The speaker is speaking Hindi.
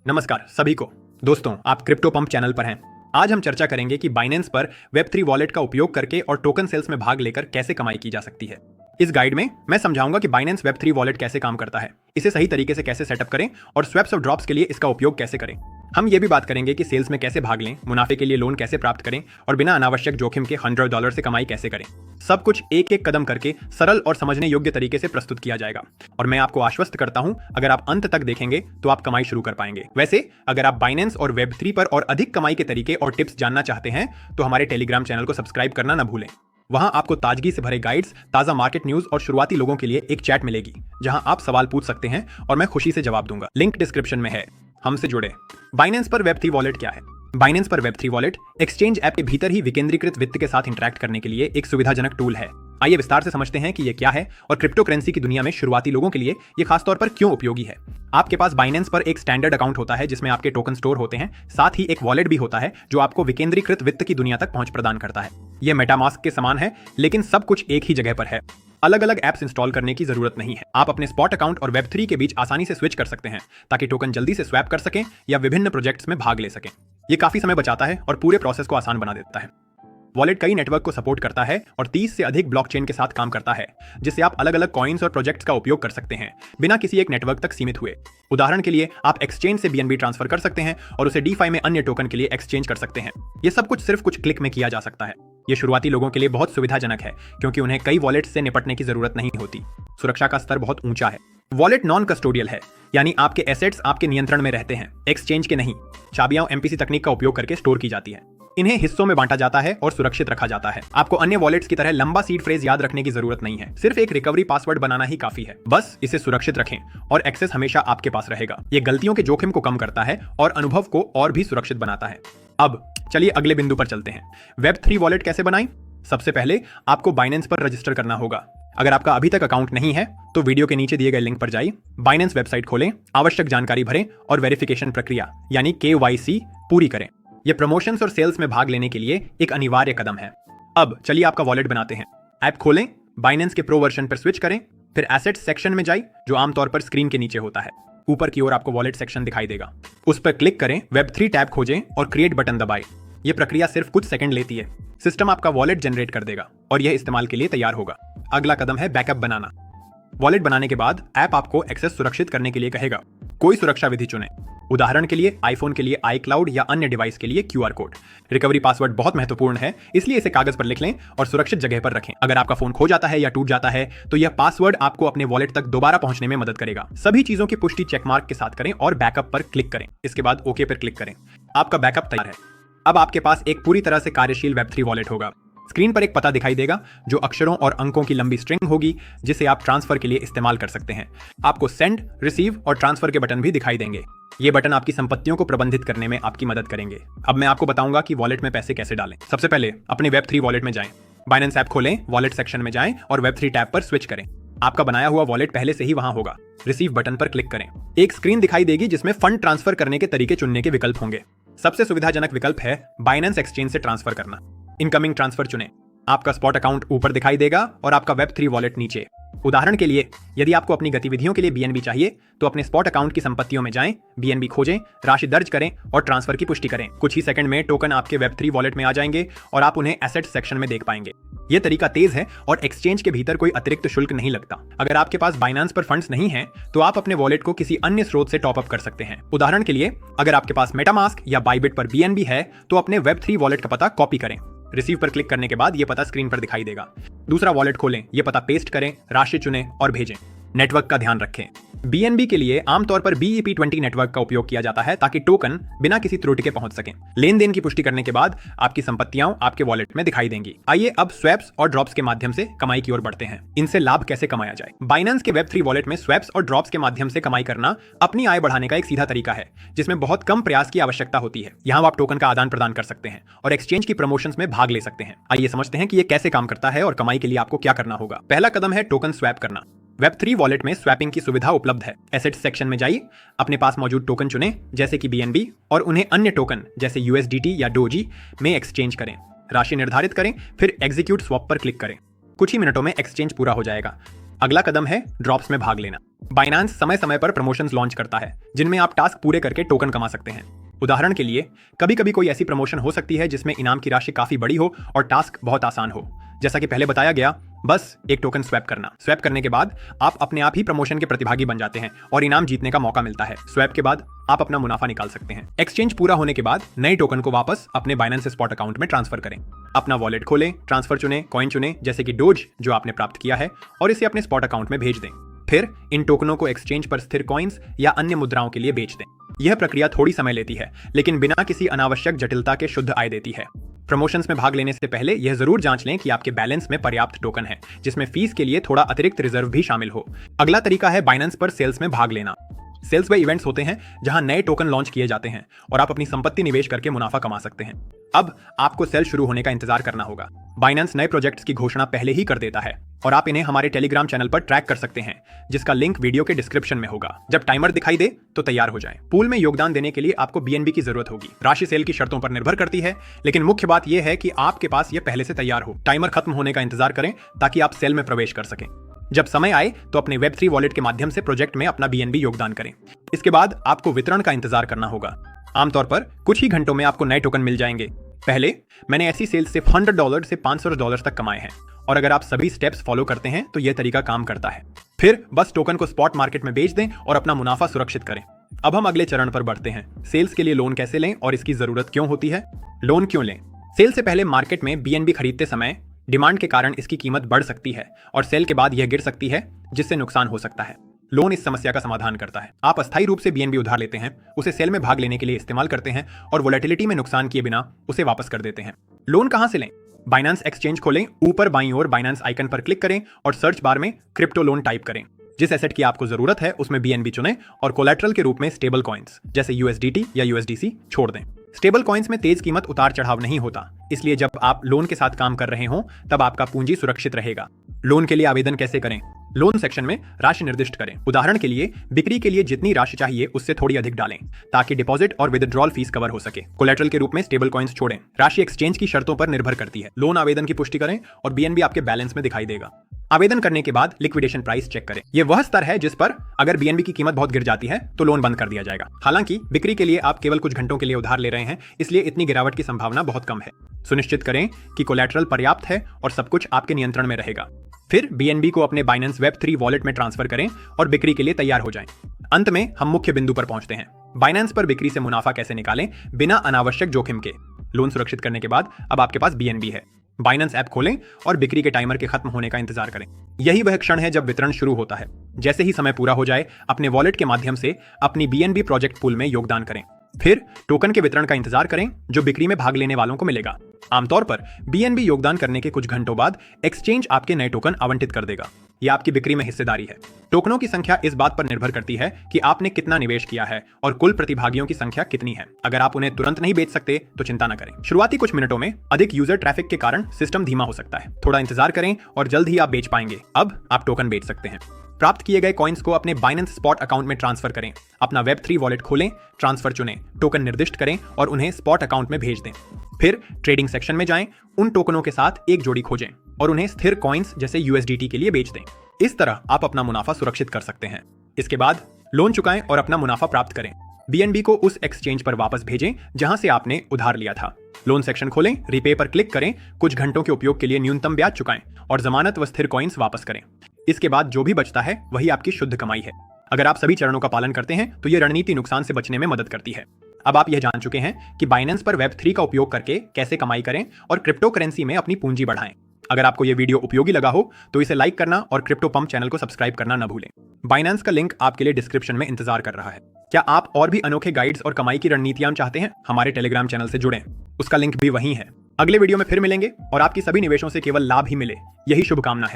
नमस्कार सभी को। दोस्तों, आप क्रिप्टो पंप चैनल पर हैं। आज हम चर्चा करेंगे कि बाइनेंस पर वेब3 वॉलेट का उपयोग करके और टोकन सेल्स में भाग लेकर कैसे कमाई की जा सकती है। इस गाइड में मैं समझाऊंगा कि बाइनेंस वेब3 वॉलेट कैसे काम करता है, इसे सही तरीके से कैसे सेटअप करें और स्वैप्स और ड्रॉप्स के लिए इसका उपयोग कैसे करें। हम ये भी बात करेंगे कि सेल्स में कैसे भाग लें, मुनाफे के लिए लोन कैसे प्राप्त करें और बिना अनावश्यक जोखिम के $100 से कमाई कैसे करें। सब कुछ एक एक कदम करके सरल और समझने योग्य तरीके से प्रस्तुत किया जाएगा और मैं आपको आश्वस्त करता हूं, अगर आप अंत तक देखेंगे तो आप कमाई शुरू कर पाएंगे। वैसे अगर आप बाइनेंस और वेब3 पर और अधिक कमाई के तरीके और टिप्स जानना चाहते हैं तो हमारे टेलीग्राम चैनल को सब्सक्राइब करना न भूलें। वहां आपको ताजगी से भरे गाइड्स, ताजा मार्केट न्यूज और शुरुआती लोगों के लिए एक चैट मिलेगी जहां आप सवाल पूछ सकते हैं और मैं खुशी से जवाब दूंगा। लिंक डिस्क्रिप्शन में है, हमसे जुड़े। बाइनेंस पर वेब3 वॉलेट क्या है? बाइनेंस पर वेब3 वॉलेट एक्सचेंज ऐप के भीतर ही विकेंद्रीकृत वित्त के साथ इंटरैक्ट करने के लिए एक सुविधाजनक टूल है। आइए विस्तार से समझते हैं कि ये क्या है और क्रिप्टो करेंसी की दुनिया में शुरुआती लोगों के लिए ये खास तौर पर क्यों उपयोगी है। आपके पास बाइनेंस पर एक स्टैंडर्ड अकाउंट होता है जिसमें आपके टोकन स्टोर होते हैं। साथ ही एक वॉलेट भी होता है जो आपको विकेंद्रीकृत वित्त की दुनिया तक पहुंच प्रदान करता है। ये मेटामास्क के समान है, लेकिन सब कुछ एक ही जगह पर है। अलग अलग ऐप्स इंस्टॉल करने की जरूरत नहीं है। आप अपने स्पॉट अकाउंट और वेब3 के बीच आसानी से स्विच कर सकते हैं ताकि टोकन जल्दी से स्वैप कर सकें या विभिन्न प्रोजेक्ट्स में भाग ले सकें। ये काफी समय बचाता है और पूरे प्रोसेस को आसान बना देता है। वॉलेट कई नेटवर्क को सपोर्ट करता है और 30 से अधिक ब्लॉकचेन के साथ काम करता है, जिससे आप अलग अलग कॉइन्स और प्रोजेक्ट्स का उपयोग कर सकते हैं बिना किसी एक नेटवर्क तक सीमित हुए। उदाहरण के लिए आप एक्सचेंज से BNB ट्रांसफर कर सकते हैं और उसे DeFi में अन्य टोकन के लिए एक्सचेंज कर सकते हैं। ये सब कुछ सिर्फ कुछ क्लिक में किया जा सकता है। ये शुरुआती लोगों के लिए बहुत सुविधाजनक है क्योंकि उन्हें कई वॉलेट से निपटने की जरूरत नहीं होती। सुरक्षा का स्तर बहुत ऊंचा है। वॉलेट नॉन कस्टोडियल है, यानी आपके एसेट्स आपके नियंत्रण में रहते हैं, एक्सचेंज के नहीं। चाबियां MPC तकनीक का उपयोग करके स्टोर की जाती है। इन्हें हिस्सों में बांटा जाता है और सुरक्षित रखा जाता है। आपको अन्य वॉलेट्स की तरह लंबा सीड फ्रेज याद रखने की जरूरत नहीं है। सिर्फ एक रिकवरी पासवर्ड बनाना ही काफी है। बस इसे सुरक्षित रखें और एक्सेस हमेशा आपके पास रहेगा। ये गलतियों के जोखिम को कम करता है और अनुभव को और भी सुरक्षित बनाता है। अब चलिए अगले बिंदु पर चलते हैं। वेब3 वॉलेट कैसे बनाएं? सबसे पहले आपको बाइनेंस पर रजिस्टर करना होगा। अगर आपका अभी तक अकाउंट नहीं है तो वीडियो के नीचे दिए गए लिंक पर जाइए, बाइनेंस वेबसाइट खोलें, आवश्यक जानकारी भरें और वेरिफिकेशन प्रक्रिया यानी KYC पूरी करें। यह प्रमोशंस और सेल्स में भाग लेने के लिए एक अनिवार्य कदम है। अब चलिए आपका वॉलेट बनाते हैं। ऐप खोलें, बाइनेंस के प्रो वर्जन पर स्विच करें, फिर एसेट्स सेक्शन में जाइए जो आमतौर पर स्क्रीन के नीचे होता है। ऊपर की ओर आपको वॉलेट सेक्शन दिखाई देगा, उस पर क्लिक करें, वेब3 टैब खोजें और क्रिएट बटन दबाएं। यह प्रक्रिया सिर्फ कुछ सेकंड लेती है। सिस्टम आपका वॉलेट जनरेट कर देगा और यह इस्तेमाल के लिए तैयार होगा। अगला कदम है बैकअप बनाना। वॉलेट बनाने के बाद ऐप आपको एक्सेस सुरक्षित करने के लिए कहेगा। कोई सुरक्षा विधि चुनें। उदाहरण के लिए आईफोन के लिए iCloud या अन्य डिवाइस के लिए QR कोड। रिकवरी पासवर्ड बहुत महत्वपूर्ण है, इसलिए इसे कागज पर लिख लें और सुरक्षित जगह पर रखें। अगर आपका फोन खो जाता है या टूट जाता है तो यह पासवर्ड आपको अपने वॉलेट तक दोबारा पहुंचने में मदद करेगा। सभी चीजों की पुष्टि चेकमार्क के साथ करें और बैकअप पर क्लिक करें। इसके बाद ओके पर क्लिक करें। आपका बैकअप तैयार है। अब आपके पास एक पूरी तरह से कार्यशील वेब3 वॉलेट होगा। स्क्रीन पर एक पता दिखाई देगा जो अक्षरों और अंकों की लंबी स्ट्रिंग होगी, जिसे आप ट्रांसफर के लिए इस्तेमाल कर सकते हैं। आपको सेंड, रिसीव और ट्रांसफर के बटन भी दिखाई देंगे। ये बटन आपकी संपत्तियों को प्रबंधित करने में आपकी मदद करेंगे। अब मैं आपको बताऊंगा कि वॉलेट में पैसे कैसे डालें। सबसे पहले अपने वेब3 वॉलेट में जाएं, बाइनेंस ऐप खोलें, वॉलेट सेक्शन में जाएं और वेब3 टैब पर स्विच करें। आपका बनाया हुआ वॉलेट पहले से ही वहां होगा। रिसीव बटन पर क्लिक करें। एक स्क्रीन दिखाई देगी जिसमें फंड ट्रांसफर करने के तरीके चुनने के विकल्प होंगे। सबसे सुविधाजनक विकल्प है बाइनेंस एक्सचेंज से ट्रांसफर करना। इनकमिंग ट्रांसफर चुनें। आपका स्पॉट अकाउंट ऊपर दिखाई देगा और आपका वेब3 वॉलेट नीचे। उदाहरण के लिए यदि आपको अपनी गतिविधियों के लिए BNB चाहिए तो अपने स्पॉट अकाउंट की संपत्तियों में जाएं, BNB खोजें, राशि दर्ज करें और ट्रांसफर की पुष्टि करें। कुछ ही सेकंड में टोकन आपके वेब3 वॉलेट में आ जाएंगे और आप उन्हें एसेट सेक्शन में देख पाएंगे। यह तरीका तेज है और एक्सचेंज के भीतर कोई अतिरिक्त शुल्क नहीं लगता। अगर आपके पास बाइनेंस पर फंड्स नहीं है तो आप अपने वॉलेट को किसी अन्य स्रोत से टॉप अप कर सकते हैं। उदाहरण के लिए अगर आपके पास मेटामास्क या बाइबिट पर BNB है तो अपने वेब3 वॉलेट का पता कॉपी करें। रिसीव पर क्लिक करने के बाद यह पता स्क्रीन पर दिखाई देगा। दूसरा वॉलेट खोलें, यह पता पेस्ट करें, राशि चुनें और भेजें। नेटवर्क का ध्यान रखें। BNB के लिए आमतौर पर BEP20 नेटवर्क का उपयोग किया जाता है ताकि टोकन बिना किसी त्रुटि के पहुंच सकें। लेन देन की पुष्टि करने के बाद आपकी संपत्तियां आपके वॉलेट में दिखाई देंगी। आइए अब स्वैप्स और ड्रॉप्स के माध्यम से कमाई की ओर बढ़ते हैं। इनसे लाभ कैसे कमाया जाए? बाइनेंस के वेब3 वॉलेट में स्वैप्स और ड्रॉप्स के माध्यम से कमाई करना अपनी आय बढ़ाने का एक सीधा तरीका है जिसमें बहुत कम प्रयास की आवश्यकता होती है। यहाँ आप टोकन का आदान प्रदान कर सकते हैं और एक्सचेंज की प्रमोशंस में भाग ले सकते हैं। आइए समझते हैं कि यह कैसे काम करता है और कमाई के लिए आपको क्या करना होगा। पहला कदम है टोकन स्वैप करना। वेब3 वॉलेट में स्वैपिंग की सुविधा उपलब्ध है। एसेट्स सेक्शन में जाइए, अपने पास मौजूद टोकन चुनें जैसे कि BNB और उन्हें अन्य टोकन जैसे USDT या डोजी में एक्सचेंज करें। राशि निर्धारित करें, फिर एग्जीक्यूट स्वैप पर क्लिक करें। कुछ ही मिनटों में एक्सचेंज पूरा हो जाएगा। अगला कदम है ड्रॉप्स में भाग लेना। बाइनेंस समय समय पर प्रमोशंस लॉन्च करता है जिनमें आप टास्क पूरे करके टोकन कमा सकते हैं। उदाहरण के लिए कभी कभी कोई ऐसी प्रमोशन हो सकती है जिसमें इनाम की राशि काफी बड़ी हो और टास्क बहुत आसान हो। जैसा कि पहले बताया गया, बस एक टोकन स्वैप करना। स्वैप करने के बाद आप अपने आप ही प्रमोशन के प्रतिभागी बन जाते हैं और इनाम जीतने का मौका मिलता है। स्वैप के बाद आप अपना मुनाफा निकाल सकते हैं। एक्सचेंज पूरा होने के बाद नए टोकन को वापस अपने बाइनेंस स्पॉट अकाउंट में ट्रांसफर करें। अपना वॉलेट खोलें, ट्रांसफर चुनें, कॉइन चुनें जैसे कि डोज जो आपने प्राप्त किया है और इसे अपने स्पॉट अकाउंट में भेज दें। फिर इन टोकनों को एक्सचेंज पर स्थिर कॉइन्स या अन्य मुद्राओं के लिए बेच दें। यह प्रक्रिया थोड़ी समय लेती है लेकिन बिना किसी अनावश्यक जटिलता के शुद्ध आय देती है। प्रमोशंस में भाग लेने से पहले यह जरूर जांच लें कि आपके बैलेंस में पर्याप्त टोकन है जिसमें फीस के लिए थोड़ा अतिरिक्त रिजर्व भी शामिल हो। अगला तरीका है बाइनेंस पर सेल्स में भाग लेना। सेल्स वे इवेंट्स होते हैं जहां नए टोकन लॉन्च किए जाते हैं और आप अपनी संपत्ति निवेश करके मुनाफा कमा सकते हैं। अब आपको सेल शुरू होने का इंतजार करना होगा। बाइनेंस नए प्रोजेक्ट्स की घोषणा पहले ही कर देता है और आप इन्हें हमारे टेलीग्राम चैनल पर ट्रैक कर सकते हैं जिसका लिंक वीडियो के डिस्क्रिप्शन में होगा। जब टाइमर दिखाई दे तो तैयार हो जाएं। पूल में योगदान देने के लिए आपको बीएनबी की जरूरत होगी। राशि सेल की शर्तों पर निर्भर करती है लेकिन मुख्य बात यह है कि आपके पास यह पहले से तैयार हो। टाइमर खत्म होने का इंतजार करें ताकि आप सेल में प्रवेश कर सकें। जब समय आए तो अपने वेब3 वॉलेट के माध्यम से प्रोजेक्ट में अपना बीएनबी योगदान करें। इसके बाद आपको वितरण का इंतजार करना होगा। आमतौर पर कुछ ही घंटों में आपको नए टोकन मिल जाएंगे। पहले मैंने ऐसी सेल से $100 से $500 तक कमाए हैं और अगर आप सभी स्टेप्स फॉलो करते हैं तो यह तरीका काम करता है। फिर बस टोकन को स्पॉट मार्केट में बेच दें और अपना मुनाफा सुरक्षित करें। अब हम अगले चरण पर बढ़ते हैं। सेल्स के लिए लोन कैसे लें और इसकी जरूरत क्यों होती है? लोन क्यों लें? सेल से पहले मार्केट में बीएनबी खरीदते समय डिमांड के कारण इसकी कीमत बढ़ सकती है और सेल के बाद यह गिर सकती है जिससे नुकसान हो सकता है। लोन इस समस्या का समाधान करता है। आप अस्थायी रूप से बीएनबी उधार लेते हैं, उसे सेल में भाग लेने के लिए इस्तेमाल करते हैं और वोलेटिलिटी में नुकसान किए बिना उसे वापस कर देते हैं। लोन कहां से लें? बाइनेंस एक्सचेंज खोलें, ऊपर बाईं ओर बाइनेंस आइकन पर क्लिक करें और सर्च बार में क्रिप्टो लोन टाइप करें। जिस एसेट की आपको जरूरत है उसमें बीएनबी चुनें और कोलैटरल के रूप में स्टेबल कॉइन्स जैसे यूएसडीटी या यूएसडीसी छोड़ दें। स्टेबल कॉइन्स में तेज कीमत उतार चढ़ाव नहीं होता, इसलिए जब आप लोन के साथ काम कर रहे हो तब आपका पूंजी सुरक्षित रहेगा। लोन के लिए आवेदन कैसे करें? लोन सेक्शन में राशि निर्दिष्ट करें। उदाहरण के लिए बिक्री के लिए जितनी राशि चाहिए उससे थोड़ी अधिक डालें ताकि डिपॉजिट और विथड्रॉल फीस कवर हो सके। कोलैटरल के रूप में स्टेबल कॉइन्स छोड़ें। राशि एक्सचेंज की शर्तों पर निर्भर करती है। लोन आवेदन की पुष्टि करें और बीएनबी आपके बैलेंस में दिखाई देगा। आवेदन करने के बाद लिक्विडेशन प्राइस चेक करें। यह वह स्तर है जिस पर अगर बीएनबी की कीमत बहुत गिर जाती है तो लोन बंद कर दिया जाएगा। हालांकि बिक्री के लिए आप केवल कुछ घंटों के लिए उधार ले रहे हैं, इसलिए इतनी गिरावट की संभावना बहुत कम है। सुनिश्चित करें कि कोलैटरल पर्याप्त है और सब कुछ आपके नियंत्रण में रहेगा। फिर बीएनबी को अपने बाइनेंस वेब3 वॉलेट में ट्रांसफर करें और बिक्री के लिए तैयार हो जाएं। अंत में हम मुख्य बिंदु पर पहुंचते हैं। बाइनेंस पर बिक्री से मुनाफा कैसे निकालें बिना अनावश्यक जोखिम के। लोन सुरक्षित करने के बाद अब आपके पास बीएनबी है। बाइनेंस ऐप खोलें और बिक्री के टाइमर के खत्म होने का इंतजार करें। यही वह क्षण है जब वितरण शुरू होता है। जैसे ही समय पूरा हो जाए अपने वॉलेट के माध्यम से अपनी बीएनबी प्रोजेक्ट पूल में योगदान करें। फिर टोकन के वितरण का इंतजार करें जो बिक्री में भाग लेने वालों को मिलेगा। आमतौर पर बीएनबी योगदान करने के कुछ घंटों बाद एक्सचेंज आपके नए टोकन आवंटित कर देगा। यह आपकी बिक्री में हिस्सेदारी है। टोकनों की संख्या इस बात पर निर्भर करती है कि आपने कितना निवेश किया है और कुल प्रतिभागियों की संख्या कितनी है। अगर आप उन्हें तुरंत नहीं बेच सकते तो चिंता न करें। शुरुआती कुछ मिनटों में अधिक यूजर ट्रैफिक के कारण सिस्टम धीमा हो सकता है। थोड़ा इंतजार करें और जल्द ही आप बेच पाएंगे। अब आप टोकन बेच सकते हैं। प्राप्त किए गए कॉइन्स को अपने बाइनेंस स्पॉट अकाउंट में ट्रांसफर करें। अपना वेब3 वॉलेट खोलें, ट्रांसफर चुनें, टोकन निर्दिष्ट करें और उन्हें स्पॉट अकाउंट में भेज दें। फिर ट्रेडिंग सेक्शन में जाएं, उन टोकनों के साथ एक जोड़ी खोजें और उन्हें स्थिर कॉइन्स जैसे यूएसडीटी के लिए बेच दें। इस तरह आप अपना मुनाफा सुरक्षित कर सकते हैं। इसके बाद लोन चुकाएं और अपना मुनाफा प्राप्त करें। बीएनबी को उस एक्सचेंज पर वापस भेजें जहां से आपने उधार लिया था। लोन सेक्शन खोलें, रिपे पर क्लिक करें, कुछ घंटों के उपयोग के लिए न्यूनतम ब्याज चुकाएं और जमानत व स्थिर कॉइन्स वापस करें। इसके बाद जो भी बचता है वही आपकी शुद्ध कमाई है। अगर आप सभी चरणों का पालन करते हैं तो यह रणनीति नुकसान से बचने में मदद करती है। अब आप यह जान चुके हैं कि बाइनेंस पर वेब3 का उपयोग करके कैसे कमाई करें और क्रिप्टो करेंसी में अपनी पूंजी बढ़ाएं। अगर आपको यह वीडियो उपयोगी लगा हो तो इसे लाइक करना और क्रिप्टो पंप चैनल को सब्सक्राइब करना न भूलें। बाइनेंस का लिंक आपके लिए डिस्क्रिप्शन में इंतजार कर रहा है। क्या आप और भी अनोखे गाइड्स और कमाई की रणनीतियां चाहते हैं? हमारे टेलीग्राम चैनल से जुड़ें, उसका लिंक भी वहीं है। अगले वीडियो में फिर मिलेंगे और आपकी सभी निवेशों से केवल लाभ ही मिले, यही शुभकामना है।